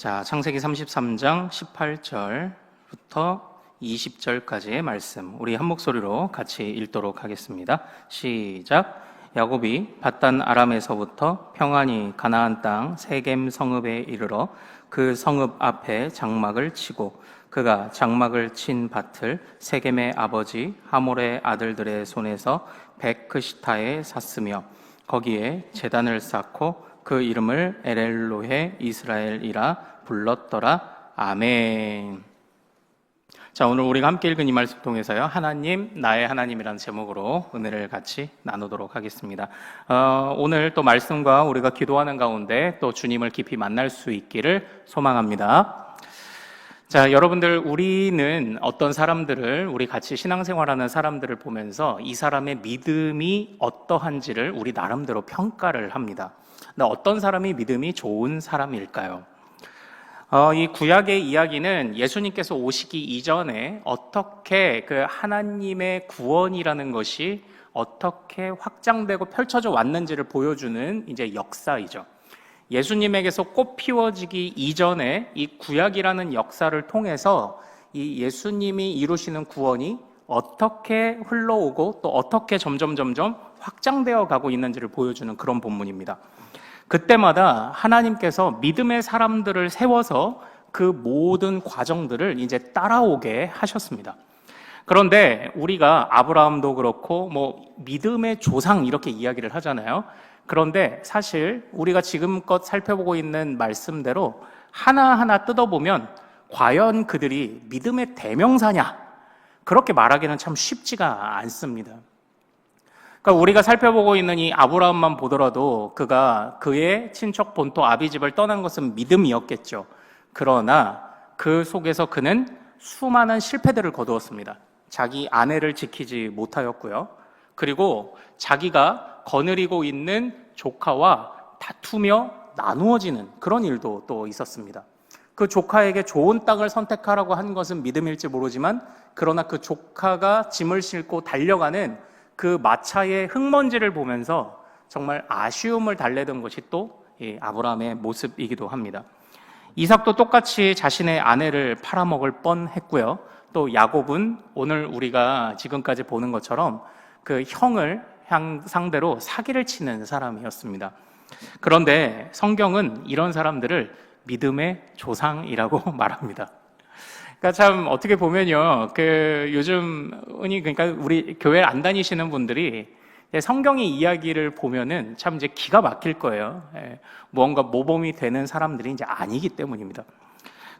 자, 창세기 33장 18절부터 20절까지의 말씀, 우리 한 목소리로 같이 읽도록 하겠습니다. 시작. 야곱이 밧단 아람에서부터 평안히 가나안 땅 세겜 성읍에 이르러 그 성읍 앞에 장막을 치고 그가 장막을 친 밭을 세겜의 아버지 하몰의 아들들의 손에서 백크시타에 샀으며 거기에 제단을 쌓고 그 이름을 엘엘로헤 이스라엘이라 불렀더라. 아멘. 자, 오늘 우리가 함께 읽은 이 말씀 통해서요, 하나님, 나의 하나님이라는 제목으로 은혜를 같이 나누도록 하겠습니다. 오늘 또 말씀과 우리가 기도하는 가운데 또 주님을 깊이 만날 수 있기를 소망합니다. 자, 여러분들, 우리는 어떤 사람들을, 우리 같이 신앙생활하는 사람들을 보면서 이 사람의 믿음이 어떠한지를 우리 나름대로 평가를 합니다. 근데 어떤 사람이 믿음이 좋은 사람일까요? 이 구약의 이야기는 예수님께서 오시기 이전에 어떻게 그 하나님의 구원이라는 것이 어떻게 확장되고 펼쳐져 왔는지를 보여주는 이제 역사이죠. 예수님에게서 꽃 피워지기 이전에 이 구약이라는 역사를 통해서 이 예수님이 이루시는 구원이 어떻게 흘러오고 또 어떻게 점점 확장되어 가고 있는지를 보여주는 그런 본문입니다. 그때마다 하나님께서 믿음의 사람들을 세워서 그 모든 과정들을 이제 따라오게 하셨습니다. 그런데 우리가 아브라함도 그렇고 믿음의 조상 이렇게 이야기를 하잖아요. 그런데 사실 우리가 지금껏 살펴보고 있는 말씀대로 하나하나 뜯어보면 과연 그들이 믿음의 대명사냐? 그렇게 말하기는 참 쉽지가 않습니다. 그러니까 우리가 살펴보고 있는 이 아브라함만 보더라도 그가 그의 친척 본토 아비집을 떠난 것은 믿음이었겠죠. 그러나 그 속에서 그는 수많은 실패들을 거두었습니다. 자기 아내를 지키지 못하였고요. 그리고 자기가 거느리고 있는 조카와 다투며 나누어지는 그런 일도 또 있었습니다. 그 조카에게 좋은 땅을 선택하라고 한 것은 믿음일지 모르지만, 그러나 그 조카가 짐을 싣고 달려가는 그 마차의 흙먼지를 보면서 정말 아쉬움을 달래던 것이 또 아브라함의 모습이기도 합니다. 이삭도 똑같이 자신의 아내를 팔아먹을 뻔했고요. 또 야곱은 오늘 우리가 지금까지 보는 것처럼 그 형을 상대로 사기를 치는 사람이었습니다. 그런데 성경은 이런 사람들을 믿음의 조상이라고 말합니다. 그러니까 참 어떻게 보면요, 요즘 흔히 그러니까 우리 교회 안 다니시는 분들이 성경의 이야기를 보면은 참 이제 기가 막힐 거예요. 무언가 모범이 되는 사람들이 이제 아니기 때문입니다.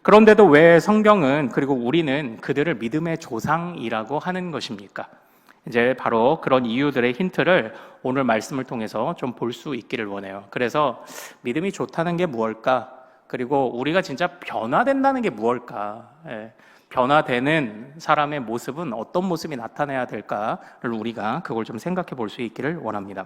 그런데도 왜 성경은, 그리고 우리는 그들을 믿음의 조상이라고 하는 것입니까? 이제 바로 그런 이유들의 힌트를 오늘 말씀을 통해서 좀 볼 수 있기를 원해요. 그래서 믿음이 좋다는 게 무엇일까? 그리고 우리가 진짜 변화된다는 게 무엇일까? 변화되는 사람의 모습은 어떤 모습이 나타나야 될까를 우리가 그걸 좀 생각해 볼 수 있기를 원합니다.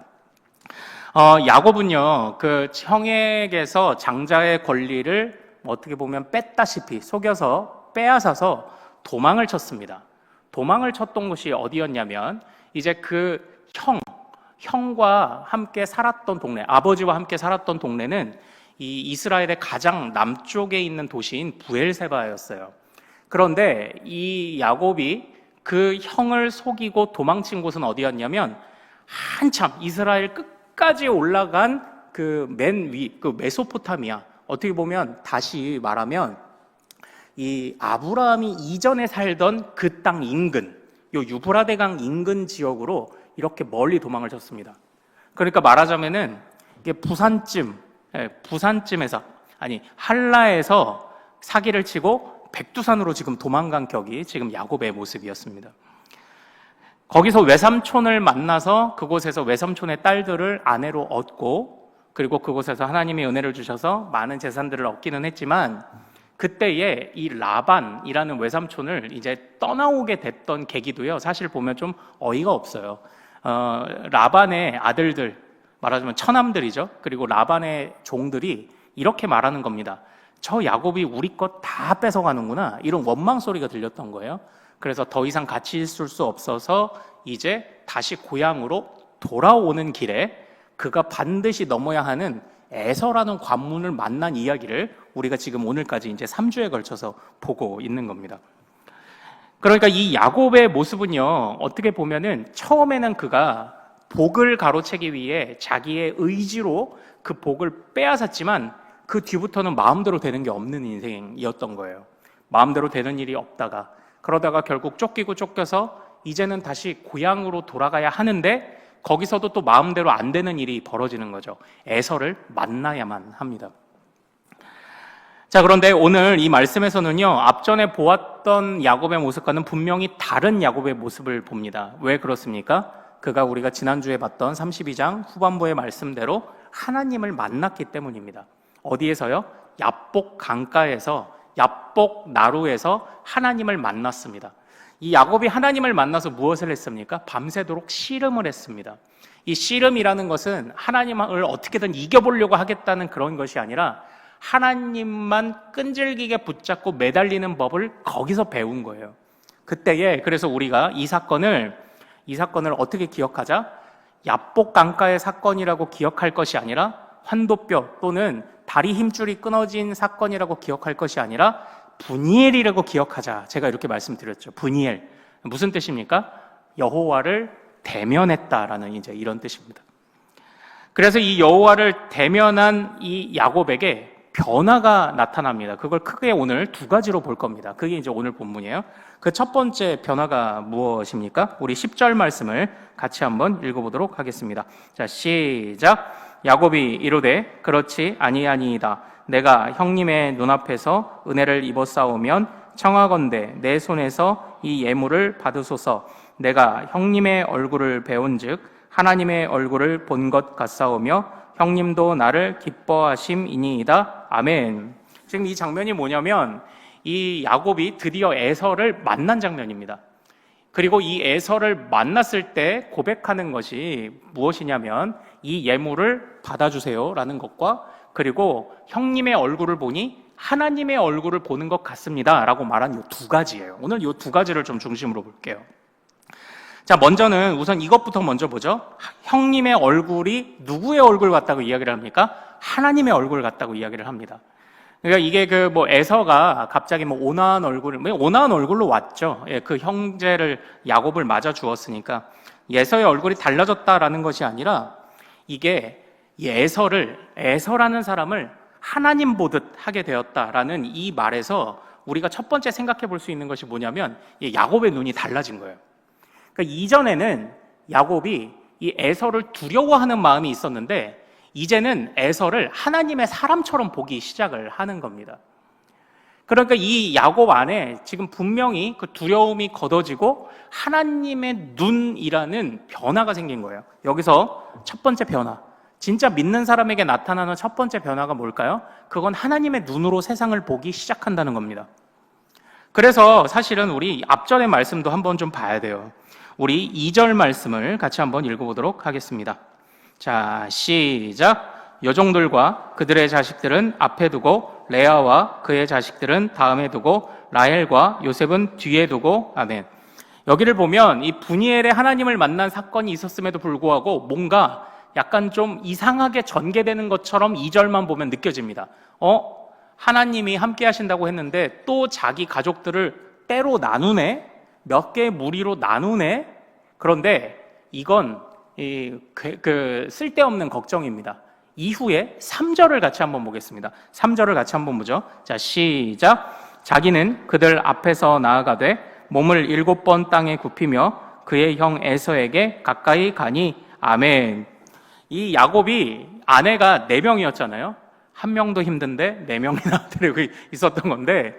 야곱은요, 그 형에게서 장자의 권리를 어떻게 보면 뺐다시피 속여서 빼앗아서 도망을 쳤습니다. 도망을 쳤던 곳이 어디였냐면 이제 그 형과 함께 살았던 동네, 아버지와 함께 살았던 동네는 이 이스라엘의 가장 남쪽에 있는 도시인 부엘세바였어요. 그런데 이 야곱이 그 형을 속이고 도망친 곳은 어디였냐면 한참 이스라엘 끝까지 올라간 그 맨 위, 그 메소포타미아, 어떻게 보면 다시 말하면 이 아브라함이 이전에 살던 그 땅 인근, 요 유브라데강 인근 지역으로 이렇게 멀리 도망을 쳤습니다. 그러니까 말하자면은 이게 부산쯤에서, 아니 한라에서 사기를 치고 백두산으로 지금 도망간 격이 지금 야곱의 모습이었습니다. 거기서 외삼촌을 만나서 그곳에서 외삼촌의 딸들을 아내로 얻고, 그리고 그곳에서 하나님의 은혜를 주셔서 많은 재산들을 얻기는 했지만, 그때에 이 라반이라는 외삼촌을 이제 떠나오게 됐던 계기도요, 사실 보면 좀 어이가 없어요. 라반의 아들들, 말하자면 처남들이죠. 그리고 라반의 종들이 이렇게 말하는 겁니다. 저 야곱이 우리 것 다 뺏어가는구나, 이런 원망 소리가 들렸던 거예요. 그래서 더 이상 같이 있을 수 없어서 이제 다시 고향으로 돌아오는 길에 그가 반드시 넘어야 하는 에서라는 관문을 만난 이야기를 우리가 지금 오늘까지 이제 3주에 걸쳐서 보고 있는 겁니다. 그러니까 이 야곱의 모습은요, 어떻게 보면은 처음에는 그가 복을 가로채기 위해 자기의 의지로 그 복을 빼앗았지만 그 뒤부터는 마음대로 되는 게 없는 인생이었던 거예요. 마음대로 되는 일이 없다가 그러다가 결국 쫓기고 쫓겨서 이제는 다시 고향으로 돌아가야 하는데 거기서도 또 마음대로 안 되는 일이 벌어지는 거죠. 에서를 만나야만 합니다. 자, 그런데 오늘 이 말씀에서는요, 앞전에 보았던 야곱의 모습과는 분명히 다른 야곱의 모습을 봅니다. 왜 그렇습니까? 그가 우리가 지난주에 봤던 32장 후반부의 말씀대로 하나님을 만났기 때문입니다. 어디에서요? 야복 강가에서, 야복 나루에서 하나님을 만났습니다. 이 야곱이 하나님을 만나서 무엇을 했습니까? 밤새도록 씨름을 했습니다. 이 씨름이라는 것은 하나님을 어떻게든 이겨보려고 하겠다는 그런 것이 아니라 하나님만 끈질기게 붙잡고 매달리는 법을 거기서 배운 거예요. 그때에 그래서 우리가 이 사건을 어떻게 기억하자? 야복 강가의 사건이라고 기억할 것이 아니라 환도뼈 또는 다리 힘줄이 끊어진 사건이라고 기억할 것이 아니라 분이엘이라고 기억하자. 제가 이렇게 말씀드렸죠. 분이엘. 무슨 뜻입니까? 여호와를 대면했다라는 이제 이런 뜻입니다. 그래서 이 여호와를 대면한 이 야곱에게 변화가 나타납니다. 그걸 크게 오늘 두 가지로 볼 겁니다. 그게 이제 오늘 본문이에요. 그 첫 번째 변화가 무엇입니까? 우리 10절 말씀을 같이 한번 읽어보도록 하겠습니다. 자, 시작. 야곱이 이르되 그렇지 아니하니이다. 내가 형님의 눈앞에서 은혜를 입었사오면 청하건대 내 손에서 이 예물을 받으소서. 내가 형님의 얼굴을 배운즉 하나님의 얼굴을 본 것 같사오며 형님도 나를 기뻐하심이니이다. 아멘. 지금 이 장면이 뭐냐면 이 야곱이 드디어 에서를 만난 장면입니다. 그리고 이 에서를 만났을 때 고백하는 것이 무엇이냐면 이 예물을 받아주세요라는 것과 그리고 형님의 얼굴을 보니 하나님의 얼굴을 보는 것 같습니다 라고 말한 이 두 가지예요. 오늘 이 두 가지를 좀 중심으로 볼게요. 자, 먼저는 우선 이것부터 먼저 보죠. 형님의 얼굴이 누구의 얼굴 같다고 이야기를 합니까? 하나님의 얼굴 같다고 이야기를 합니다. 그러니까 이게 에서가 갑자기 온화한 얼굴로 왔죠. 예, 그 형제를 야곱을 맞아 주었으니까 에서의 얼굴이 달라졌다라는 것이 아니라 이게 에서라는 사람을 하나님 보듯 하게 되었다라는 이 말에서 우리가 첫 번째 생각해 볼 수 있는 것이 뭐냐면 야곱의 눈이 달라진 거예요. 그러니까 이전에는 야곱이 이 에서를 두려워하는 마음이 있었는데 이제는 에서를 하나님의 사람처럼 보기 시작을 하는 겁니다. 그러니까 이 야곱 안에 지금 분명히 그 두려움이 걷어지고 하나님의 눈이라는 변화가 생긴 거예요. 여기서 첫 번째 변화, 진짜 믿는 사람에게 나타나는 첫 번째 변화가 뭘까요? 그건 하나님의 눈으로 세상을 보기 시작한다는 겁니다. 그래서 사실은 우리 앞전의 말씀도 한번 좀 봐야 돼요. 우리 2절 말씀을 같이 한번 읽어보도록 하겠습니다. 자, 시작. 여종들과 그들의 자식들은 앞에 두고 레아와 그의 자식들은 다음에 두고 라헬과 요셉은 뒤에 두고. 아멘. 여기를 보면 이 분이엘의 하나님을 만난 사건이 있었음에도 불구하고 뭔가 약간 좀 이상하게 전개되는 것처럼 2절만 보면 느껴집니다. 하나님이 함께 하신다고 했는데 또 자기 가족들을 때로 나누네? 몇 개의 무리로 나누네? 그런데 이건 쓸데없는 걱정입니다. 이후에 3절을 같이 한번 보겠습니다. 3절을 같이 한번 보죠. 자, 시작. 자기는 그들 앞에서 나아가되 몸을 7번 땅에 굽히며 그의 형 에서에게 가까이 가니. 아멘. 이 야곱이 아내가 4명이었잖아요. 한 명도 힘든데 4명이나 데리고 있었던 건데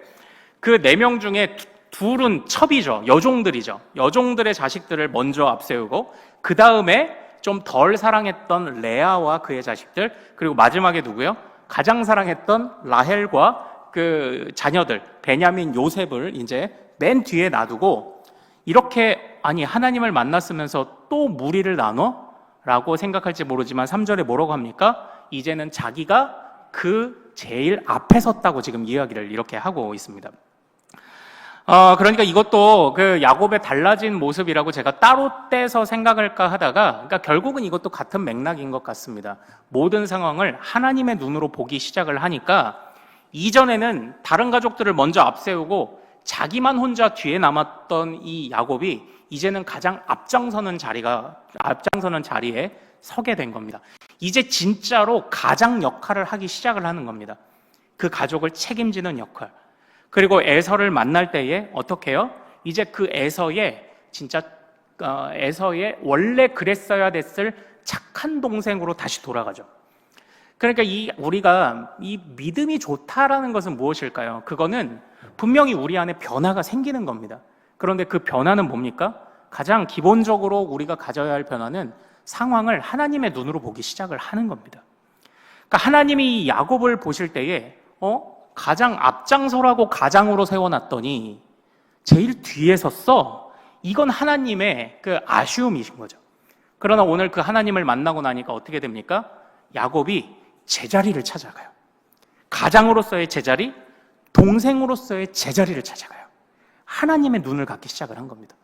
그 4명 중에 둘은 첩이죠. 여종들이죠. 여종들의 자식들을 먼저 앞세우고 그 다음에 좀 덜 사랑했던 레아와 그의 자식들, 그리고 마지막에 누구요? 가장 사랑했던 라헬과 그 자녀들 베냐민, 요셉을 이제 맨 뒤에 놔두고 이렇게 하나님을 만났으면서 또 무리를 나눠? 라고 생각할지 모르지만 3절에 뭐라고 합니까? 이제는 자기가 그 제일 앞에 섰다고 지금 이야기를 이렇게 하고 있습니다. 그러니까 이것도 그 야곱의 달라진 모습이라고 제가 따로 떼서 생각할까 하다가, 그러니까 결국은 이것도 같은 맥락인 것 같습니다. 모든 상황을 하나님의 눈으로 보기 시작을 하니까 이전에는 다른 가족들을 먼저 앞세우고 자기만 혼자 뒤에 남았던 이 야곱이 이제는 가장 앞장서는 자리에 서게 된 겁니다. 이제 진짜로 가장 역할을 하기 시작을 하는 겁니다. 그 가족을 책임지는 역할. 그리고 에서를 만날 때에 어떻게 해요? 이제 그 에서의 원래 그랬어야 됐을 착한 동생으로 다시 돌아가죠. 그러니까 우리가 이 믿음이 좋다라는 것은 무엇일까요? 그거는 분명히 우리 안에 변화가 생기는 겁니다. 그런데 그 변화는 뭡니까? 가장 기본적으로 우리가 가져야 할 변화는 상황을 하나님의 눈으로 보기 시작을 하는 겁니다. 그러니까 하나님이 야곱을 보실 때에 가장 앞장서라고 가장으로 세워놨더니 제일 뒤에 섰어. 이건 하나님의 그 아쉬움이신 거죠. 그러나 오늘 그 하나님을 만나고 나니까 어떻게 됩니까? 야곱이 제자리를 찾아가요. 가장으로서의 제자리, 동생으로서의 제자리를 찾아가요. 하나님의 눈을 갖기 시작을 한 겁니다.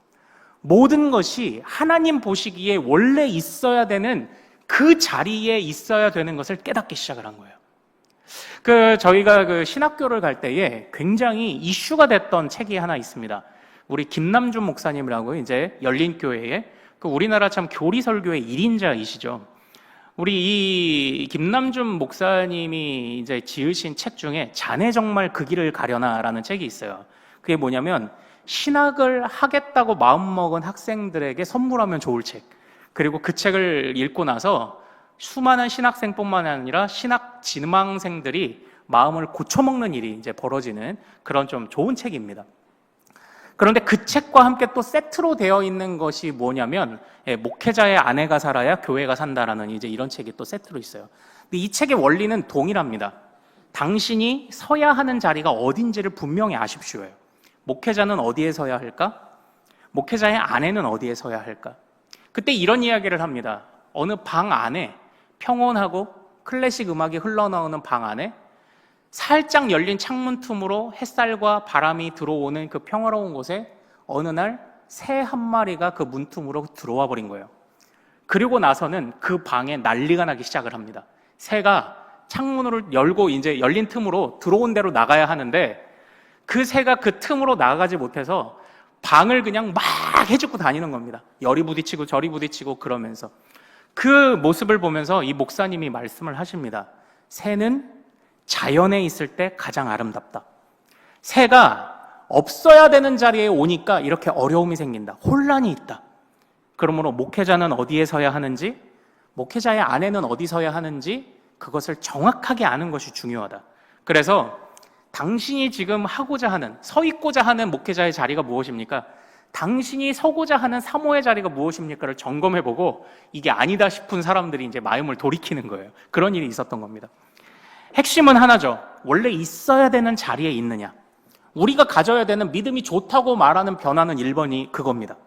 모든 것이 하나님 보시기에 원래 있어야 되는 그 자리에 있어야 되는 것을 깨닫기 시작을 한 거예요. 저희가 신학교를 갈 때에 굉장히 이슈가 됐던 책이 하나 있습니다. 우리 김남준 목사님이라고 이제 열린교회에 우리나라 참 교리설교의 1인자이시죠. 우리 이 김남준 목사님이 이제 지으신 책 중에 자네 정말 그 길을 가려나라는 책이 있어요. 그게 뭐냐면 신학을 하겠다고 마음먹은 학생들에게 선물하면 좋을 책. 그리고 그 책을 읽고 나서 수많은 신학생뿐만 아니라 신학 진망생들이 마음을 고쳐먹는 일이 이제 벌어지는 그런 좀 좋은 책입니다. 그런데 그 책과 함께 또 세트로 되어 있는 것이 뭐냐면 목회자의 아내가 살아야 교회가 산다라는 이제 이런 책이 또 세트로 있어요. 근데 이 책의 원리는 동일합니다. 당신이 서야 하는 자리가 어딘지를 분명히 아십시오예요. 목회자는 어디에 서야 할까? 목회자의 아내는 어디에 서야 할까? 그때 이런 이야기를 합니다. 어느 방 안에 평온하고 클래식 음악이 흘러나오는 방 안에 살짝 열린 창문 틈으로 햇살과 바람이 들어오는 그 평화로운 곳에 어느 날 새 한 마리가 그 문틈으로 들어와 버린 거예요. 그리고 나서는 그 방에 난리가 나기 시작을 합니다. 새가 창문을 열고 이제 열린 틈으로 들어온 대로 나가야 하는데 그 새가 그 틈으로 나가지 못해서 방을 그냥 막 해집고 다니는 겁니다. 열이 부딪히고 저리 부딪히고 그러면서 그 모습을 보면서 이 목사님이 말씀을 하십니다. 새는 자연에 있을 때 가장 아름답다. 새가 없어야 되는 자리에 오니까 이렇게 어려움이 생긴다. 혼란이 있다. 그러므로 목회자는 어디에 서야 하는지, 목회자의 아내는 어디 서야 하는지 그것을 정확하게 아는 것이 중요하다. 그래서 당신이 지금 하고자 하는, 서 있고자 하는 목회자의 자리가 무엇입니까? 당신이 서고자 하는 사모의 자리가 무엇입니까를 점검해보고 이게 아니다 싶은 사람들이 이제 마음을 돌이키는 거예요. 그런 일이 있었던 겁니다. 핵심은 하나죠. 원래 있어야 되는 자리에 있느냐. 우리가 가져야 되는 믿음이 좋다고 말하는 변화는 1번이 그겁니다.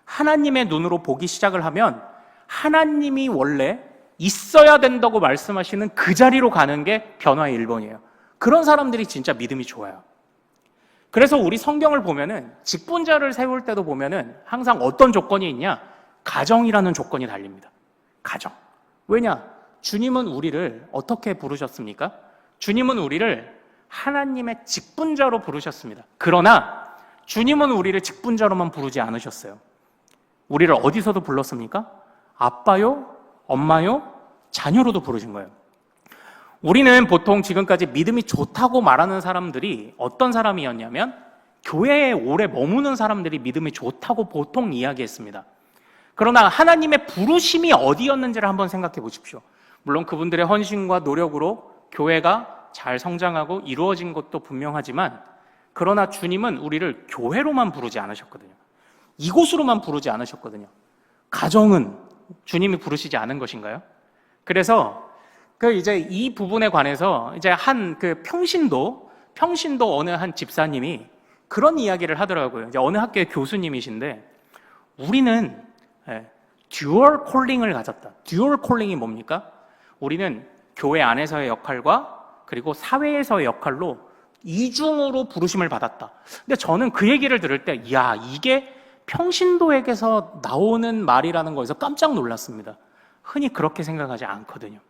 하나님의 눈으로 보기 시작을 하면 하나님이 원래 있어야 된다고 말씀하시는 그 자리로 가는 게 변화의 1번이에요. 그런 사람들이 진짜 믿음이 좋아요. 그래서 우리 성경을 보면은 직분자를 세울 때도 보면은 항상 어떤 조건이 있냐? 가정이라는 조건이 달립니다. 가정. 왜냐? 주님은 우리를 어떻게 부르셨습니까? 주님은 우리를 하나님의 직분자로 부르셨습니다. 그러나 주님은 우리를 직분자로만 부르지 않으셨어요. 우리를 어디서도 불렀습니까? 아빠요, 엄마요, 자녀로도 부르신 거예요. 우리는 보통 지금까지 믿음이 좋다고 말하는 사람들이 어떤 사람이었냐면 교회에 오래 머무는 사람들이 믿음이 좋다고 보통 이야기했습니다. 그러나 하나님의 부르심이 어디였는지를 한번 생각해 보십시오. 물론 그분들의 헌신과 노력으로 교회가 잘 성장하고 이루어진 것도 분명하지만 그러나 주님은 우리를 교회로만 부르지 않으셨거든요. 이곳으로만 부르지 않으셨거든요. 가정은 주님이 부르시지 않은 것인가요? 그래서 이제 이 부분에 관해서 이제 평신도 어느 한 집사님이 그런 이야기를 하더라고요. 이제 어느 학교의 교수님이신데 우리는 듀얼 콜링을 가졌다. 듀얼 콜링이 뭡니까? 우리는 교회 안에서의 역할과 그리고 사회에서의 역할로 이중으로 부르심을 받았다. 근데 저는 그 얘기를 들을 때, 이게 평신도에게서 나오는 말이라는 거에서 깜짝 놀랐습니다. 흔히 그렇게 생각하지 않거든요.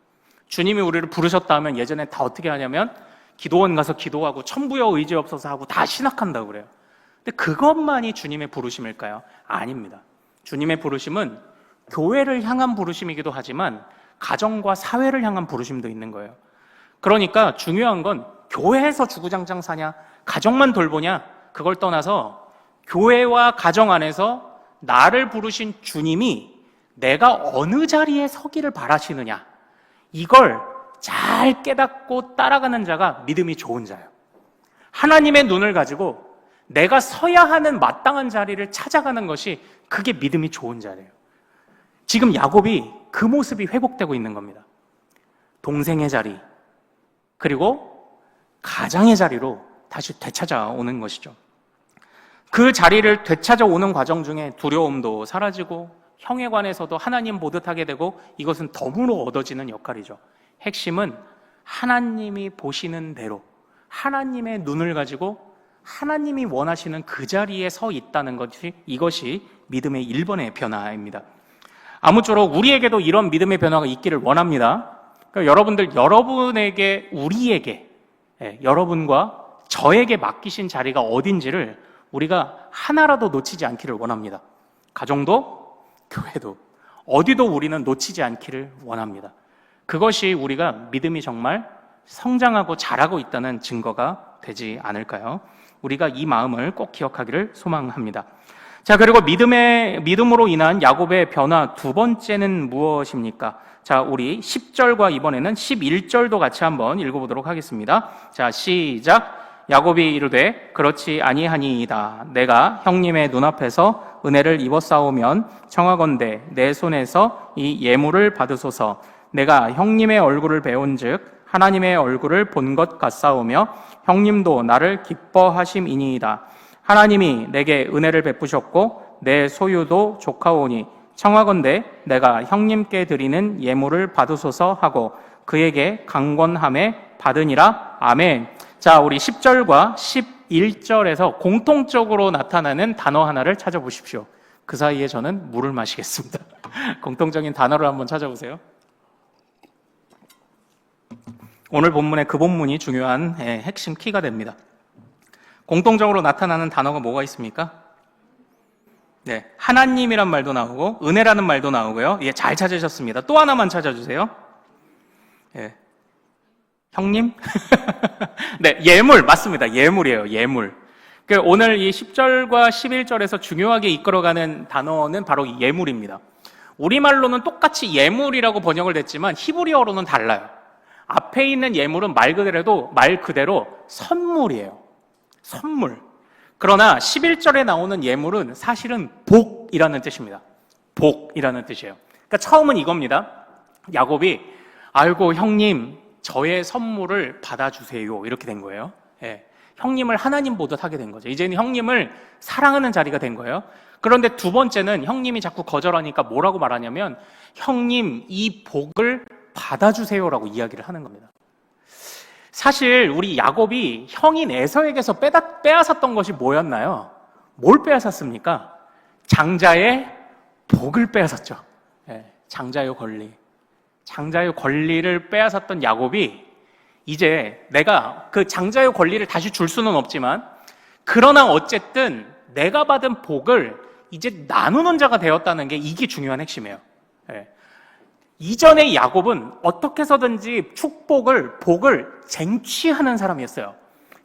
주님이 우리를 부르셨다 하면 예전에 다 어떻게 하냐면 기도원 가서 기도하고 천부여 의지없어서 하고 다 신학한다고 그래요. 근데 그것만이 주님의 부르심일까요? 아닙니다. 주님의 부르심은 교회를 향한 부르심이기도 하지만 가정과 사회를 향한 부르심도 있는 거예요. 그러니까 중요한 건 교회에서 주구장창 사냐, 가정만 돌보냐, 그걸 떠나서 교회와 가정 안에서 나를 부르신 주님이 내가 어느 자리에 서기를 바라시느냐, 이걸 잘 깨닫고 따라가는 자가 믿음이 좋은 자예요. 하나님의 눈을 가지고 내가 서야 하는 마땅한 자리를 찾아가는 것이 그게 믿음이 좋은 자예요. 지금 야곱이 그 모습이 회복되고 있는 겁니다. 동생의 자리, 그리고 가장의 자리로 다시 되찾아오는 것이죠. 그 자리를 되찾아오는 과정 중에 두려움도 사라지고 형에 관해서도 하나님 보듯 하게 되고, 이것은 덤으로 얻어지는 역할이죠. 핵심은 하나님이 보시는 대로 하나님의 눈을 가지고 하나님이 원하시는 그 자리에 서 있다는 것이, 이것이 믿음의 1번의 변화입니다. 아무쪼록 우리에게도 이런 믿음의 변화가 있기를 원합니다. 그러니까 여러분들, 여러분에게, 우리에게, 여러분과 저에게 맡기신 자리가 어딘지를 우리가 하나라도 놓치지 않기를 원합니다. 가정도, 교회도, 어디도 우리는 놓치지 않기를 원합니다. 그것이 우리가 믿음이 정말 성장하고 자라고 있다는 증거가 되지 않을까요? 우리가 이 마음을 꼭 기억하기를 소망합니다. 자, 그리고 믿음으로 인한 야곱의 변화 두 번째는 무엇입니까? 자, 우리 10절과 이번에는 11절도 같이 한번 읽어보도록 하겠습니다. 자, 시작. 야곱이 이르되 그렇지 아니하니이다. 내가 형님의 눈앞에서 은혜를 입었사오면 청하건대 내 손에서 이 예물을 받으소서. 내가 형님의 얼굴을 배운즉 하나님의 얼굴을 본 것 같사오며 형님도 나를 기뻐하심이니이다. 하나님이 내게 은혜를 베푸셨고 내 소유도 족하오니 청하건대 내가 형님께 드리는 예물을 받으소서 하고 그에게 강권함에 받으니라. 아멘. 자, 우리 10절과 11절에서 공통적으로 나타나는 단어 하나를 찾아보십시오. 그 사이에 저는 물을 마시겠습니다. 공통적인 단어를 한번 찾아보세요. 오늘 본문의 그 본문이 중요한 핵심 키가 됩니다. 공통적으로 나타나는 단어가 뭐가 있습니까? 네, 하나님이란 말도 나오고 은혜라는 말도 나오고요. 예, 잘 찾으셨습니다. 또 하나만 찾아주세요. 예, 형님? 네, 예물 맞습니다. 예물이에요. 예물. 오늘 이 10절과 11절에서 중요하게 이끌어가는 단어는 바로 이 예물입니다. 우리말로는 똑같이 예물이라고 번역을 했지만 히브리어로는 달라요. 앞에 있는 예물은 말 그대로 선물이에요. 선물. 그러나 11절에 나오는 예물은 사실은 복이라는 뜻입니다. 복이라는 뜻이에요. 그러니까 처음은 이겁니다. 야곱이 아이고 형님 저의 선물을 받아주세요 이렇게 된 거예요. 예. 형님을 하나님 보듯 하게 된 거죠. 이제는 형님을 사랑하는 자리가 된 거예요. 그런데 두 번째는 형님이 자꾸 거절하니까 뭐라고 말하냐면 형님 이 복을 받아주세요라고 이야기를 하는 겁니다. 사실 우리 야곱이 형인 에서에게서 빼앗았던 것이 뭐였나요? 뭘 빼앗았습니까? 장자의 복을 빼앗았죠. 예, 장자의 권리. 장자의 권리를 빼앗았던 야곱이 이제 내가 그 장자의 권리를 다시 줄 수는 없지만 그러나 어쨌든 내가 받은 복을 이제 나누는 자가 되었다는 게 이게 중요한 핵심이에요. 예. 이전에 야곱은 어떻게 해서든지 복을 쟁취하는 사람이었어요.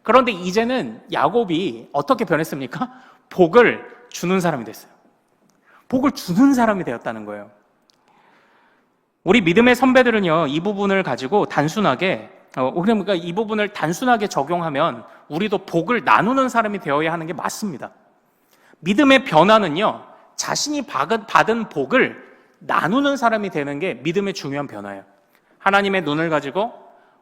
그런데 이제는 야곱이 어떻게 변했습니까? 복을 주는 사람이 됐어요. 복을 주는 사람이 되었다는 거예요. 우리 믿음의 선배들은요, 이 부분을 가지고 단순하게, 그러니까 이 부분을 단순하게 적용하면 우리도 복을 나누는 사람이 되어야 하는 게 맞습니다. 믿음의 변화는요, 자신이 받은 복을 나누는 사람이 되는 게 믿음의 중요한 변화예요. 하나님의 눈을 가지고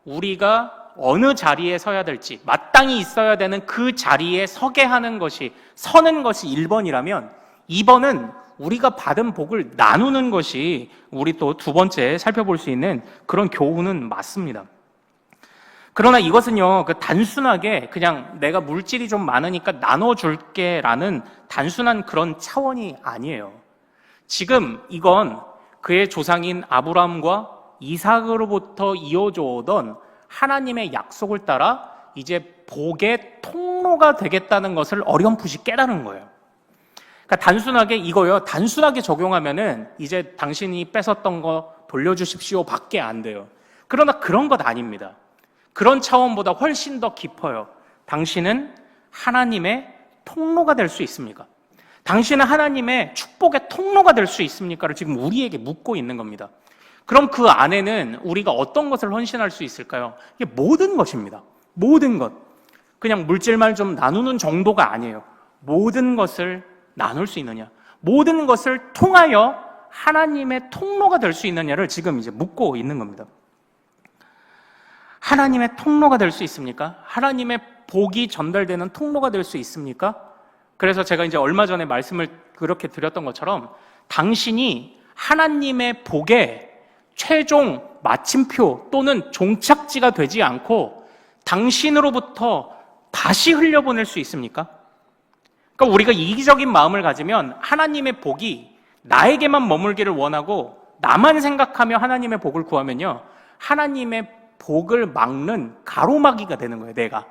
우리가 어느 자리에 서야 될지, 마땅히 있어야 되는 그 자리에 서는 것이 1번이라면 2번은 우리가 받은 복을 나누는 것이 우리 또 두 번째 살펴볼 수 있는 그런 교훈은 맞습니다. 그러나 이것은요, 단순하게 그냥 내가 물질이 좀 많으니까 나눠줄게 라는 단순한 그런 차원이 아니에요. 지금 이건 그의 조상인 아브라함과 이삭으로부터 이어져 오던 하나님의 약속을 따라 이제 복의 통로가 되겠다는 것을 어렴풋이 깨달은 거예요. 그러니까 단순하게 이거요. 단순하게 적용하면은 이제 당신이 뺏었던 거 돌려주십시오 밖에 안 돼요. 그러나 그런 것 아닙니다. 그런 차원보다 훨씬 더 깊어요. 당신은 하나님의 통로가 될 수 있습니까? 당신은 하나님의 축복의 통로가 될 수 있습니까?를 지금 우리에게 묻고 있는 겁니다. 그럼 그 안에는 우리가 어떤 것을 헌신할 수 있을까요? 이게 모든 것입니다. 모든 것. 그냥 물질만 좀 나누는 정도가 아니에요. 모든 것을 나눌 수 있느냐, 모든 것을 통하여 하나님의 통로가 될 수 있느냐를 지금 이제 묻고 있는 겁니다. 하나님의 통로가 될 수 있습니까? 하나님의 복이 전달되는 통로가 될 수 있습니까? 그래서 제가 이제 얼마 전에 말씀을 그렇게 드렸던 것처럼 당신이 하나님의 복의 최종 마침표 또는 종착지가 되지 않고 당신으로부터 다시 흘려보낼 수 있습니까? 그러니까 우리가 이기적인 마음을 가지면 하나님의 복이 나에게만 머물기를 원하고 나만 생각하며 하나님의 복을 구하면요, 하나님의 복을 막는 가로막이가 되는 거예요, 내가.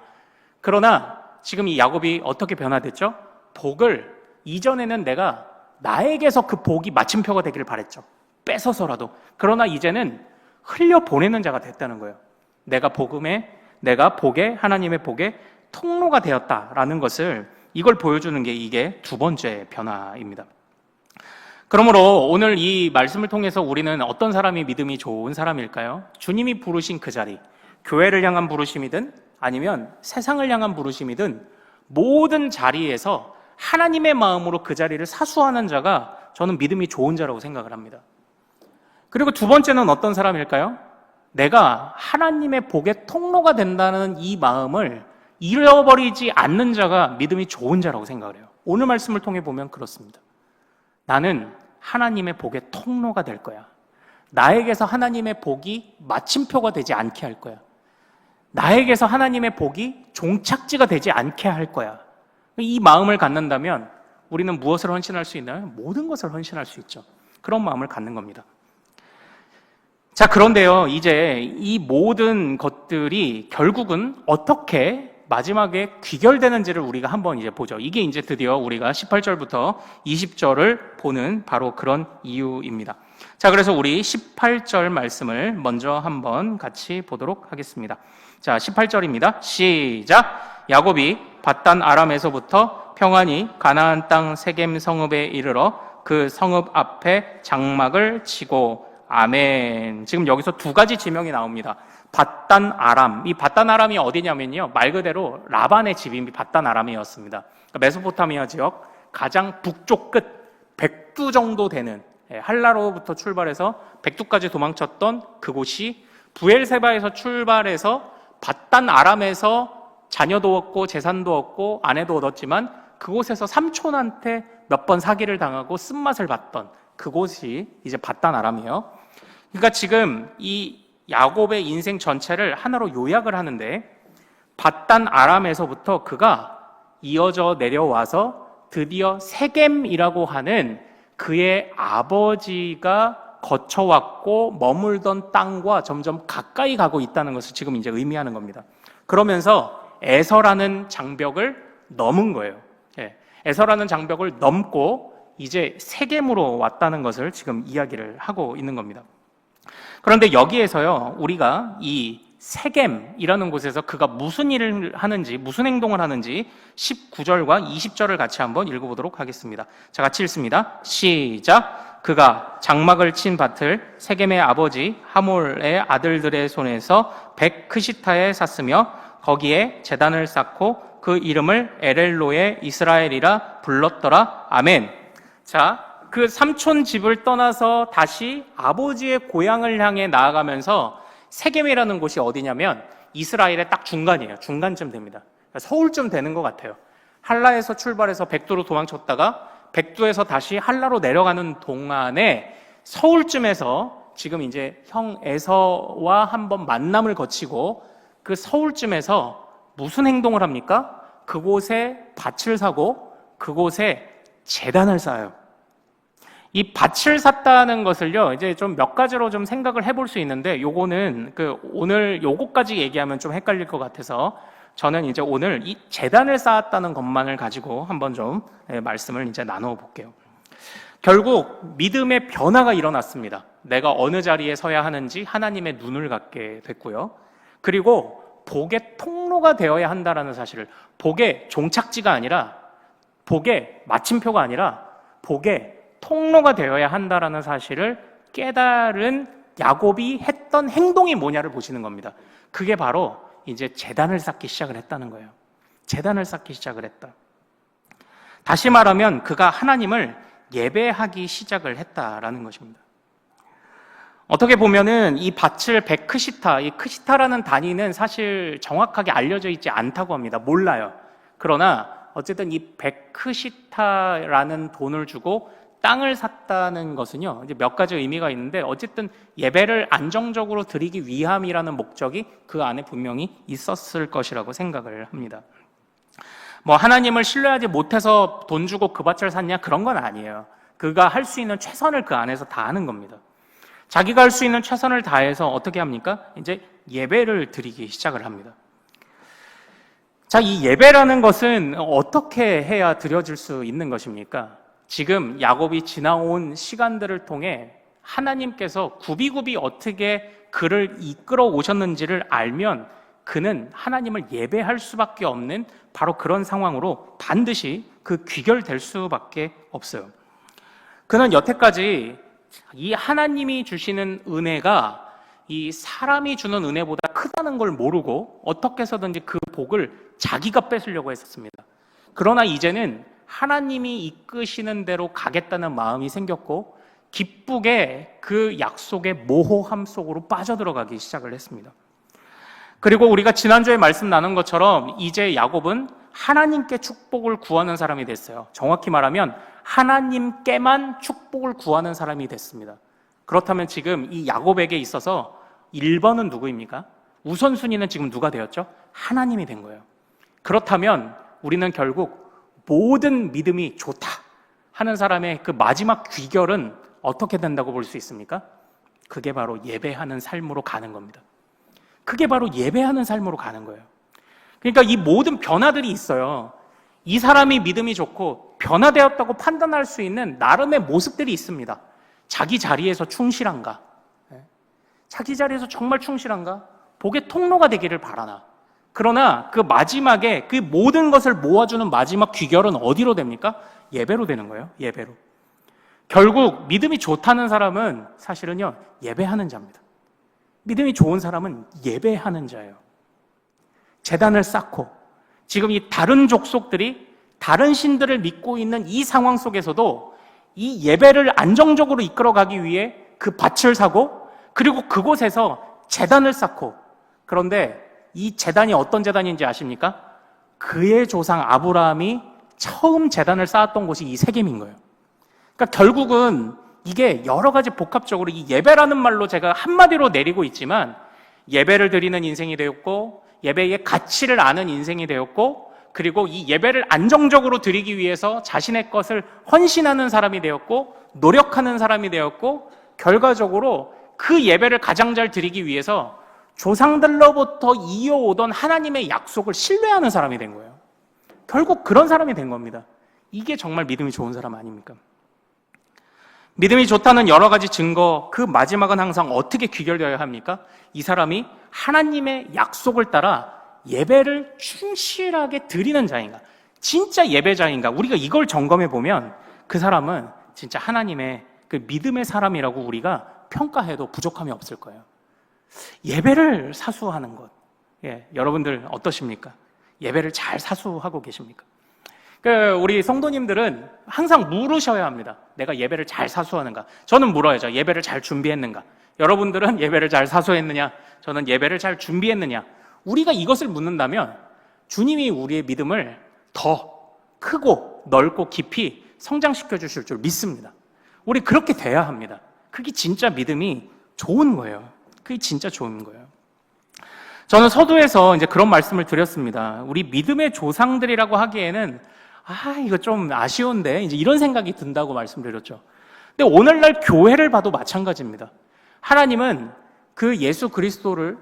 그러나 지금 이 야곱이 어떻게 변화됐죠? 복을 이전에는 내가 나에게서 그 복이 마침표가 되기를 바랬죠. 뺏어서라도. 그러나 이제는 흘려보내는 자가 됐다는 거예요. 내가 복의 하나님의 복의 통로가 되었다라는 것을, 이걸 보여주는 게 이게 두 번째 변화입니다. 그러므로 오늘 이 말씀을 통해서 우리는 어떤 사람이 믿음이 좋은 사람일까요? 주님이 부르신 그 자리, 교회를 향한 부르심이든 아니면 세상을 향한 부르심이든 모든 자리에서 하나님의 마음으로 그 자리를 사수하는 자가 저는 믿음이 좋은 자라고 생각을 합니다. 그리고 두 번째는 어떤 사람일까요? 내가 하나님의 복의 통로가 된다는 이 마음을 잃어버리지 않는 자가 믿음이 좋은 자라고 생각을 해요. 오늘 말씀을 통해 보면 그렇습니다. 나는 하나님의 복의 통로가 될 거야. 나에게서 하나님의 복이 마침표가 되지 않게 할 거야. 나에게서 하나님의 복이 종착지가 되지 않게 할 거야. 이 마음을 갖는다면 우리는 무엇을 헌신할 수 있나요? 모든 것을 헌신할 수 있죠. 그런 마음을 갖는 겁니다. 자, 그런데요, 이제 이 모든 것들이 결국은 어떻게 마지막에 귀결되는지를 우리가 한번 이제 보죠. 이게 이제 드디어 우리가 18절부터 20절을 보는 바로 그런 이유입니다. 자, 그래서 우리 18절 말씀을 먼저 한번 같이 보도록 하겠습니다. 자, 18절입니다. 시작! 야곱이 밧단 아람에서부터 평안히 가나안 땅 세겜 성읍에 이르러 그 성읍 앞에 장막을 치고, 아멘. 지금 여기서 두 가지 지명이 나옵니다. 밧단 아람. 이 밧단 아람이 어디냐면요, 말 그대로 라반의 집이 밧단 아람이었습니다. 그러니까 메소포타미아 지역 가장 북쪽 끝 100두 정도 되는, 할라로부터 출발해서 100두까지 도망쳤던 그곳이 부엘세바에서 출발해서 밧단 아람에서 자녀도 얻고 재산도 얻고 아내도 얻었지만 그곳에서 삼촌한테 몇 번 사기를 당하고 쓴맛을 봤던 그곳이 이제 밧단 아람이에요. 그러니까 지금 이 야곱의 인생 전체를 하나로 요약을 하는데, 밧단 아람에서부터 그가 이어져 내려와서 드디어 세겜이라고 하는 그의 아버지가 거쳐왔고 머물던 땅과 점점 가까이 가고 있다는 것을 지금 이제 의미하는 겁니다. 그러면서 에서라는 장벽을 넘은 거예요. 에서라는 장벽을 넘고 이제 세겜으로 왔다는 것을 지금 이야기를 하고 있는 겁니다. 그런데 여기에서요, 우리가 이 세겜이라는 곳에서 그가 무슨 일을 하는지, 무슨 행동을 하는지 19절과 20절을 같이 한번 읽어보도록 하겠습니다. 자, 같이 읽습니다. 시작! 그가 장막을 친 밭을 세겜의 아버지 하몰의 아들들의 손에서 백크시타에 샀으며 거기에 제단을 쌓고 그 이름을 에렐로의 이스라엘이라 불렀더라. 아멘. 자, 그 삼촌 집을 떠나서 다시 아버지의 고향을 향해 나아가면서, 세겜이라는 곳이 어디냐면 이스라엘의 딱 중간이에요. 중간쯤 됩니다. 서울쯤 되는 것 같아요. 할라에서 출발해서 백두로 도망쳤다가 백두에서 다시 할라로 내려가는 동안에 서울쯤에서 지금 이제 형 에서와 한번 만남을 거치고 그 서울쯤에서 무슨 행동을 합니까? 그곳에 밭을 사고 그곳에 제단을 쌓아요. 이 밭을 샀다는 것을요, 이제 좀 몇 가지로 좀 생각을 해볼 수 있는데, 요거는 오늘 요거까지 얘기하면 좀 헷갈릴 것 같아서, 저는 이제 오늘 이 제단을 쌓았다는 것만을 가지고 한번 좀 말씀을 이제 나누어 볼게요. 결국 믿음의 변화가 일어났습니다. 내가 어느 자리에 서야 하는지 하나님의 눈을 갖게 됐고요. 그리고 복의 통로가 되어야 한다라는 사실을, 복의 종착지가 아니라, 복의 마침표가 아니라 복의 통로가 되어야 한다라는 사실을 깨달은 야곱이 했던 행동이 뭐냐를 보시는 겁니다. 그게 바로 이제 제단을 쌓기 시작을 했다는 거예요. 제단을 쌓기 시작을 했다. 다시 말하면 그가 하나님을 예배하기 시작을 했다라는 것입니다. 어떻게 보면은 이 밭을 베크시타, 이 크시타라는 단위는 사실 정확하게 알려져 있지 않다고 합니다. 몰라요. 그러나 어쨌든 이 베크시타라는 돈을 주고 땅을 샀다는 것은요, 이제 몇 가지 의미가 있는데, 어쨌든 예배를 안정적으로 드리기 위함이라는 목적이 그 안에 분명히 있었을 것이라고 생각을 합니다. 뭐 하나님을 신뢰하지 못해서 돈 주고 그 밭을 샀냐, 그런 건 아니에요. 그가 할 수 있는 최선을 그 안에서 다 하는 겁니다. 자기가 할 수 있는 최선을 다해서 어떻게 합니까? 이제 예배를 드리기 시작을 합니다. 자, 이 예배라는 것은 어떻게 해야 드려질 수 있는 것입니까? 지금 야곱이 지나온 시간들을 통해 하나님께서 굽이굽이 어떻게 그를 이끌어 오셨는지를 알면 그는 하나님을 예배할 수밖에 없는 바로 그런 상황으로 반드시 귀결될 수밖에 없어요. 그는 여태까지 이 하나님이 주시는 은혜가 이 사람이 주는 은혜보다 크다는 걸 모르고 어떻게 해서든지 그 복을 자기가 뺏으려고 했었습니다. 그러나 이제는 하나님이 이끄시는 대로 가겠다는 마음이 생겼고 기쁘게 그 약속의 모호함 속으로 빠져들어가기 시작을 했습니다. 그리고 우리가 지난주에 말씀 나눈 것처럼 이제 야곱은 하나님께 축복을 구하는 사람이 됐어요. 정확히 말하면 하나님께만 축복을 구하는 사람이 됐습니다. 그렇다면 지금 이 야곱에게 있어서 1번은 누구입니까? 우선순위는 지금 누가 되었죠? 하나님이 된 거예요. 그렇다면 우리는 결국 모든 믿음이 좋다 하는 사람의 그 마지막 귀결은 어떻게 된다고 볼 수 있습니까? 그게 바로 예배하는 삶으로 가는 겁니다. 그게 바로 예배하는 삶으로 가는 거예요. 그러니까 이 모든 변화들이 있어요. 이 사람이 믿음이 좋고 변화되었다고 판단할 수 있는 나름의 모습들이 있습니다. 자기 자리에서 충실한가? 자기 자리에서 정말 충실한가? 복의 통로가 되기를 바라나? 그러나 그 마지막에 그 모든 것을 모아주는 마지막 귀결은 어디로 됩니까? 예배로 되는 거예요. 예배로. 결국 믿음이 좋다는 사람은 사실은요, 예배하는 자입니다. 믿음이 좋은 사람은 예배하는 자예요. 제단을 쌓고 지금 이 다른 족속들이 다른 신들을 믿고 있는 이 상황 속에서도 이 예배를 안정적으로 이끌어가기 위해 그 밭을 사고 그리고 그곳에서 제단을 쌓고, 그런데 이 제단이 어떤 제단인지 아십니까? 그의 조상 아브라함이 처음 제단을 쌓았던 곳이 이 세겜인 거예요. 그러니까 결국은 이게 여러 가지 복합적으로 이 예배라는 말로 제가 한마디로 내리고 있지만 예배를 드리는 인생이 되었고 예배의 가치를 아는 인생이 되었고 그리고 이 예배를 안정적으로 드리기 위해서 자신의 것을 헌신하는 사람이 되었고 노력하는 사람이 되었고 결과적으로 그 예배를 가장 잘 드리기 위해서 조상들로부터 이어오던 하나님의 약속을 신뢰하는 사람이 된 거예요. 결국 그런 사람이 된 겁니다. 이게 정말 믿음이 좋은 사람 아닙니까? 믿음이 좋다는 여러 가지 증거, 그 마지막은 항상 어떻게 귀결되어야 합니까? 이 사람이 하나님의 약속을 따라 예배를 충실하게 드리는 자인가? 진짜 예배자인가? 우리가 이걸 점검해 보면 그 사람은 진짜 하나님의 그 믿음의 사람이라고 우리가 평가해도 부족함이 없을 거예요. 예배를 사수하는 것. 여러분들 어떠십니까? 예배를 잘 사수하고 계십니까? 우리 성도님들은 항상 물으셔야 합니다. 내가 예배를 잘 사수하는가? 저는 물어야죠. 예배를 잘 준비했는가? 여러분들은 예배를 잘 사수했느냐? 저는 예배를 잘 준비했느냐? 우리가 이것을 묻는다면 주님이 우리의 믿음을 더 크고 넓고 깊이 성장시켜 주실 줄 믿습니다. 우리 그렇게 돼야 합니다. 그게 진짜 믿음이 좋은 거예요. 그게 진짜 좋은 거예요. 저는 서두에서 이제 그런 말씀을 드렸습니다. 우리 믿음의 조상들이라고 하기에는 이거 좀 아쉬운데 이제 이런 생각이 든다고 말씀드렸죠. 근데 오늘날 교회를 봐도 마찬가지입니다. 하나님은 그 예수 그리스도를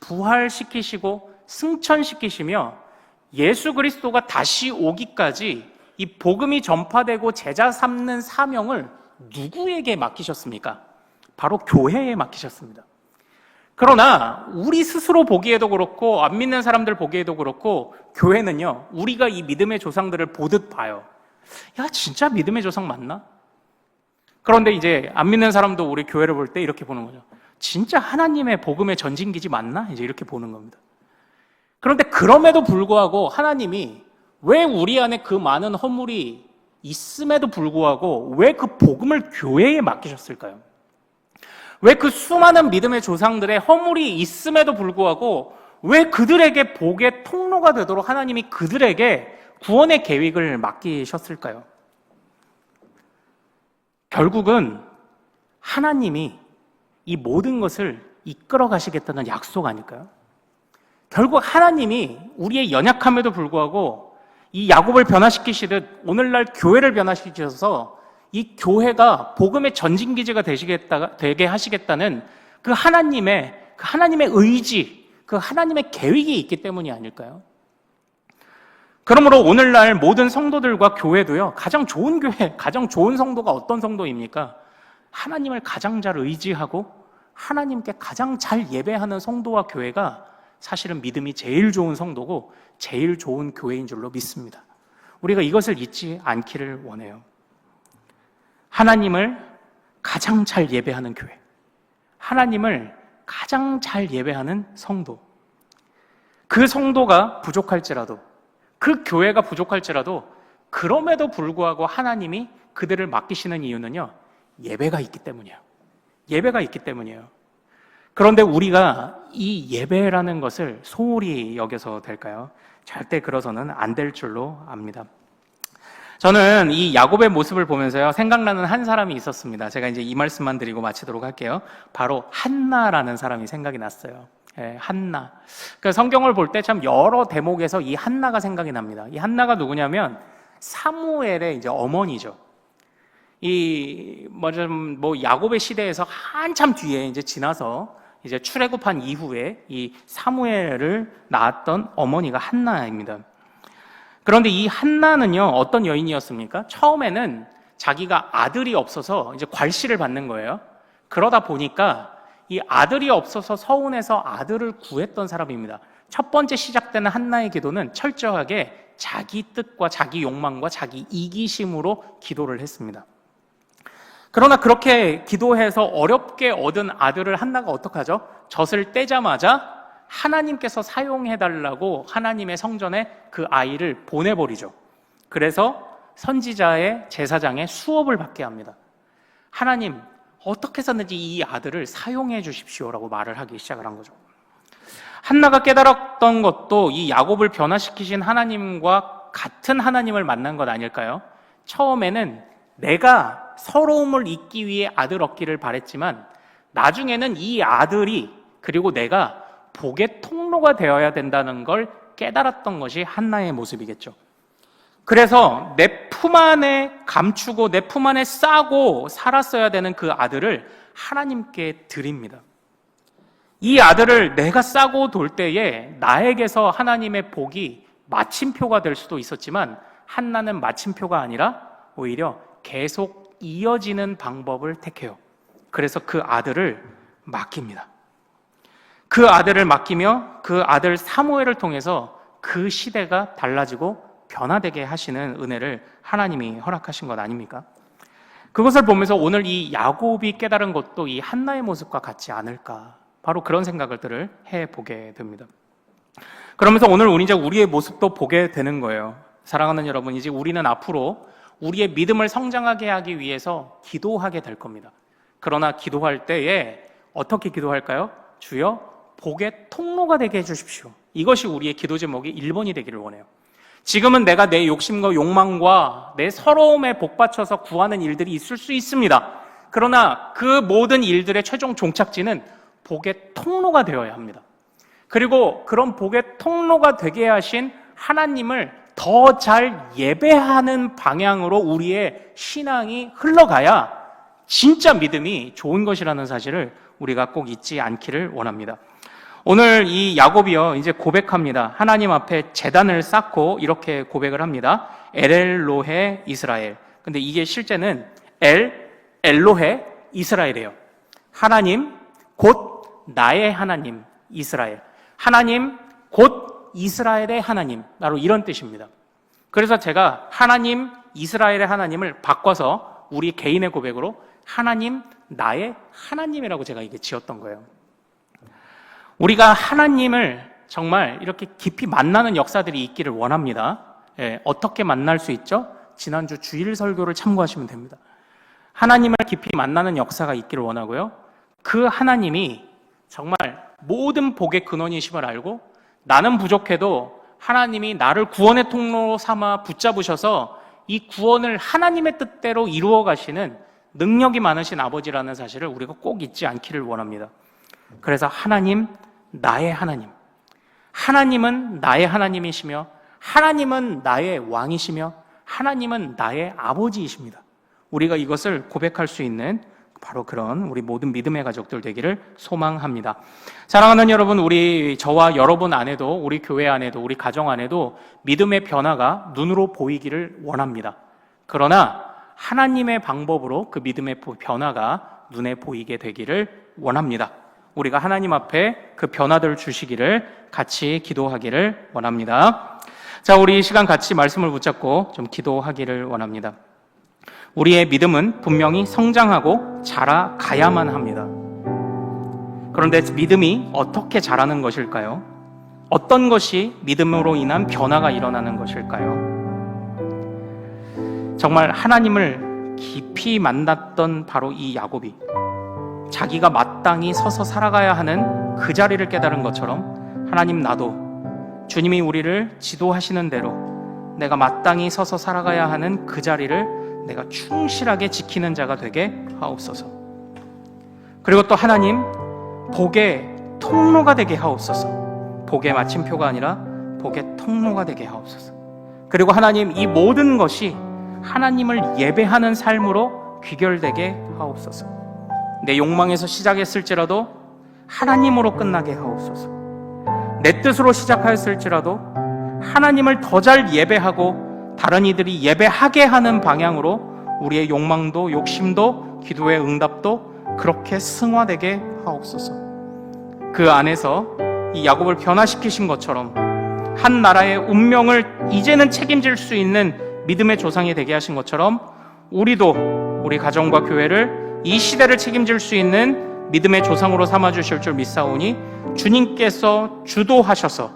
부활시키시고 승천시키시며 예수 그리스도가 다시 오기까지 이 복음이 전파되고 제자 삼는 사명을 누구에게 맡기셨습니까? 바로 교회에 맡기셨습니다. 그러나 우리 스스로 보기에도 그렇고 안 믿는 사람들 보기에도 그렇고 교회는요, 우리가 이 믿음의 조상들을 보듯 봐요. 야, 진짜 믿음의 조상 맞나? 그런데 이제 안 믿는 사람도 우리 교회를 볼 때 이렇게 보는 거죠. 진짜 하나님의 복음의 전진기지 맞나? 이제 이렇게 보는 겁니다. 그런데 그럼에도 불구하고 하나님이 왜 우리 안에 그 많은 허물이 있음에도 불구하고 왜 그 복음을 교회에 맡기셨을까요? 왜 그 수많은 믿음의 조상들의 허물이 있음에도 불구하고 왜 그들에게 복의 통로가 되도록 하나님이 그들에게 구원의 계획을 맡기셨을까요? 결국은 하나님이 이 모든 것을 이끌어 가시겠다는 약속 아닐까요? 결국 하나님이 우리의 연약함에도 불구하고 이 야곱을 변화시키시듯 오늘날 교회를 변화시키셔서 이 교회가 복음의 전진기지가 되게 하시겠다는 그 하나님의 의지, 그 하나님의 계획이 있기 때문이 아닐까요? 그러므로 오늘날 모든 성도들과 교회도요, 가장 좋은 교회, 가장 좋은 성도가 어떤 성도입니까? 하나님을 가장 잘 의지하고 하나님께 가장 잘 예배하는 성도와 교회가 사실은 믿음이 제일 좋은 성도고 제일 좋은 교회인 줄로 믿습니다. 우리가 이것을 잊지 않기를 원해요. 하나님을 가장 잘 예배하는 교회, 하나님을 가장 잘 예배하는 성도, 그 성도가 부족할지라도, 그 교회가 부족할지라도 그럼에도 불구하고 하나님이 그들을 맡기시는 이유는요, 예배가 있기 때문이에요. 예배가 있기 때문이에요. 그런데 우리가 이 예배라는 것을 소홀히 여겨서 될까요? 절대 그러서는 안 될 줄로 압니다. 저는 이 야곱의 모습을 보면서요, 생각나는 한 사람이 있었습니다. 제가 이제 이 말씀만 드리고 마치도록 할게요. 바로 한나라는 사람이 생각이 났어요. 예, 한나. 그 성경을 볼 때 참 여러 대목에서 이 한나가 생각이 납니다. 이 한나가 누구냐면 사무엘의 이제 어머니죠. 야곱의 시대에서 한참 뒤에 이제 지나서 이제 출애굽한 이후에 이 사무엘을 낳았던 어머니가 한나입니다. 그런데 이 한나는요, 어떤 여인이었습니까? 처음에는 자기가 아들이 없어서 이제 괄시를 받는 거예요. 그러다 보니까 이 아들이 없어서 서운해서 아들을 구했던 사람입니다. 첫 번째 시작되는 한나의 기도는 철저하게 자기 뜻과 자기 욕망과 자기 이기심으로 기도를 했습니다. 그러나 그렇게 기도해서 어렵게 얻은 아들을 한나가 어떡하죠? 젖을 떼자마자 하나님께서 사용해달라고 하나님의 성전에 그 아이를 보내버리죠. 그래서 선지자의 제사장의 수업을 받게 합니다. 하나님, 어떻게 해서든지 이 아들을 사용해 주십시오라고 말을 하기 시작을 한 거죠. 한나가 깨달았던 것도 이 야곱을 변화시키신 하나님과 같은 하나님을 만난 것 아닐까요? 처음에는 내가 서러움을 잊기 위해 아들 얻기를 바랬지만 나중에는 이 아들이 그리고 내가 복의 통로가 되어야 된다는 걸 깨달았던 것이 한나의 모습이겠죠. 그래서 내 품 안에 감추고 내 품 안에 싸고 살았어야 되는 그 아들을 하나님께 드립니다. 이 아들을 내가 싸고 돌 때에 나에게서 하나님의 복이 마침표가 될 수도 있었지만 한나는 마침표가 아니라 오히려 계속 이어지는 방법을 택해요. 그래서 그 아들을 맡깁니다. 그 아들을 맡기며 그 아들 사무엘을 통해서 그 시대가 달라지고 변화되게 하시는 은혜를 하나님이 허락하신 것 아닙니까? 그것을 보면서 오늘 이 야곱이 깨달은 것도 이 한나의 모습과 같지 않을까, 바로 그런 생각들을 해보게 됩니다. 그러면서 오늘 우리의 모습도 보게 되는 거예요. 사랑하는 여러분, 이제 우리는 앞으로 우리의 믿음을 성장하게 하기 위해서 기도하게 될 겁니다. 그러나 기도할 때에 어떻게 기도할까요? 주여 복의 통로가 되게 해주십시오. 이것이 우리의 기도 제목이 1번이 되기를 원해요. 지금은 내가 내 욕심과 욕망과 내 서러움에 복받쳐서 구하는 일들이 있을 수 있습니다. 그러나 그 모든 일들의 최종 종착지는 복의 통로가 되어야 합니다. 그리고 그런 복의 통로가 되게 하신 하나님을 더 잘 예배하는 방향으로 우리의 신앙이 흘러가야 진짜 믿음이 좋은 것이라는 사실을 우리가 꼭 잊지 않기를 원합니다. 오늘 이 야곱이요, 이제 고백합니다. 하나님 앞에 제단을 쌓고 이렇게 고백을 합니다. 엘로헤 이스라엘. 근데 이게 실제는 엘로헤 이스라엘이에요. 하나님 곧 나의 하나님 이스라엘. 하나님 곧 이스라엘의 하나님. 바로 이런 뜻입니다. 그래서 제가 하나님 이스라엘의 하나님을 바꿔서 우리 개인의 고백으로 하나님 나의 하나님이라고 제가 이게 지었던 거예요. 우리가 하나님을 정말 이렇게 깊이 만나는 역사들이 있기를 원합니다. 어떻게 만날 수 있죠? 지난주 주일 설교를 참고하시면 됩니다. 하나님을 깊이 만나는 역사가 있기를 원하고요. 그 하나님이 정말 모든 복의 근원이심을 알고 나는 부족해도 하나님이 나를 구원의 통로로 삼아 붙잡으셔서 이 구원을 하나님의 뜻대로 이루어 가시는 능력이 많으신 아버지라는 사실을 우리가 꼭 잊지 않기를 원합니다. 그래서 하나님, 나의 하나님. 하나님은 나의 하나님이시며 하나님은 나의 왕이시며 하나님은 나의 아버지이십니다. 우리가 이것을 고백할 수 있는 바로 그런 우리 모든 믿음의 가족들 되기를 소망합니다. 사랑하는 여러분, 저와 여러분 안에도, 우리 교회 안에도, 우리 가정 안에도 믿음의 변화가 눈으로 보이기를 원합니다. 그러나 하나님의 방법으로 그 믿음의 변화가 눈에 보이게 되기를 원합니다. 우리가 하나님 앞에 그 변화들을 주시기를 같이 기도하기를 원합니다. 자, 우리 이 시간 같이 말씀을 붙잡고 좀 기도하기를 원합니다. 우리의 믿음은 분명히 성장하고 자라가야만 합니다. 그런데 믿음이 어떻게 자라는 것일까요? 어떤 것이 믿음으로 인한 변화가 일어나는 것일까요? 정말 하나님을 깊이 만났던 바로 이 야곱이 자기가 마땅히 서서 살아가야 하는 그 자리를 깨달은 것처럼 하나님, 나도 주님이 우리를 지도하시는 대로 내가 마땅히 서서 살아가야 하는 그 자리를 내가 충실하게 지키는 자가 되게 하옵소서. 그리고 또 하나님, 복의 통로가 되게 하옵소서. 복의 마침표가 아니라 복의 통로가 되게 하옵소서. 그리고 하나님, 이 모든 것이 하나님을 예배하는 삶으로 귀결되게 하옵소서. 내 욕망에서 시작했을지라도 하나님으로 끝나게 하옵소서. 내 뜻으로 시작하였을지라도 하나님을 더 잘 예배하고 다른 이들이 예배하게 하는 방향으로 우리의 욕망도 욕심도 기도의 응답도 그렇게 승화되게 하옵소서. 그 안에서 이 야곱을 변화시키신 것처럼 한 나라의 운명을 이제는 책임질 수 있는 믿음의 조상이 되게 하신 것처럼 우리도 우리 가정과 교회를 이 시대를 책임질 수 있는 믿음의 조상으로 삼아주실 줄 믿사오니 주님께서 주도하셔서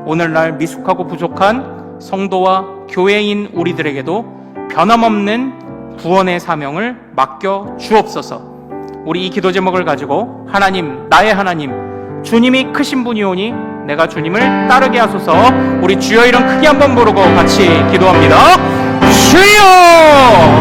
오늘날 미숙하고 부족한 성도와 교회인 우리들에게도 변함없는 구원의 사명을 맡겨 주옵소서. 우리 이 기도 제목을 가지고 하나님, 나의 하나님, 주님이 크신 분이오니 내가 주님을 따르게 하소서. 우리 주여 이름 크게 한번 부르고 같이 기도합니다. 주여!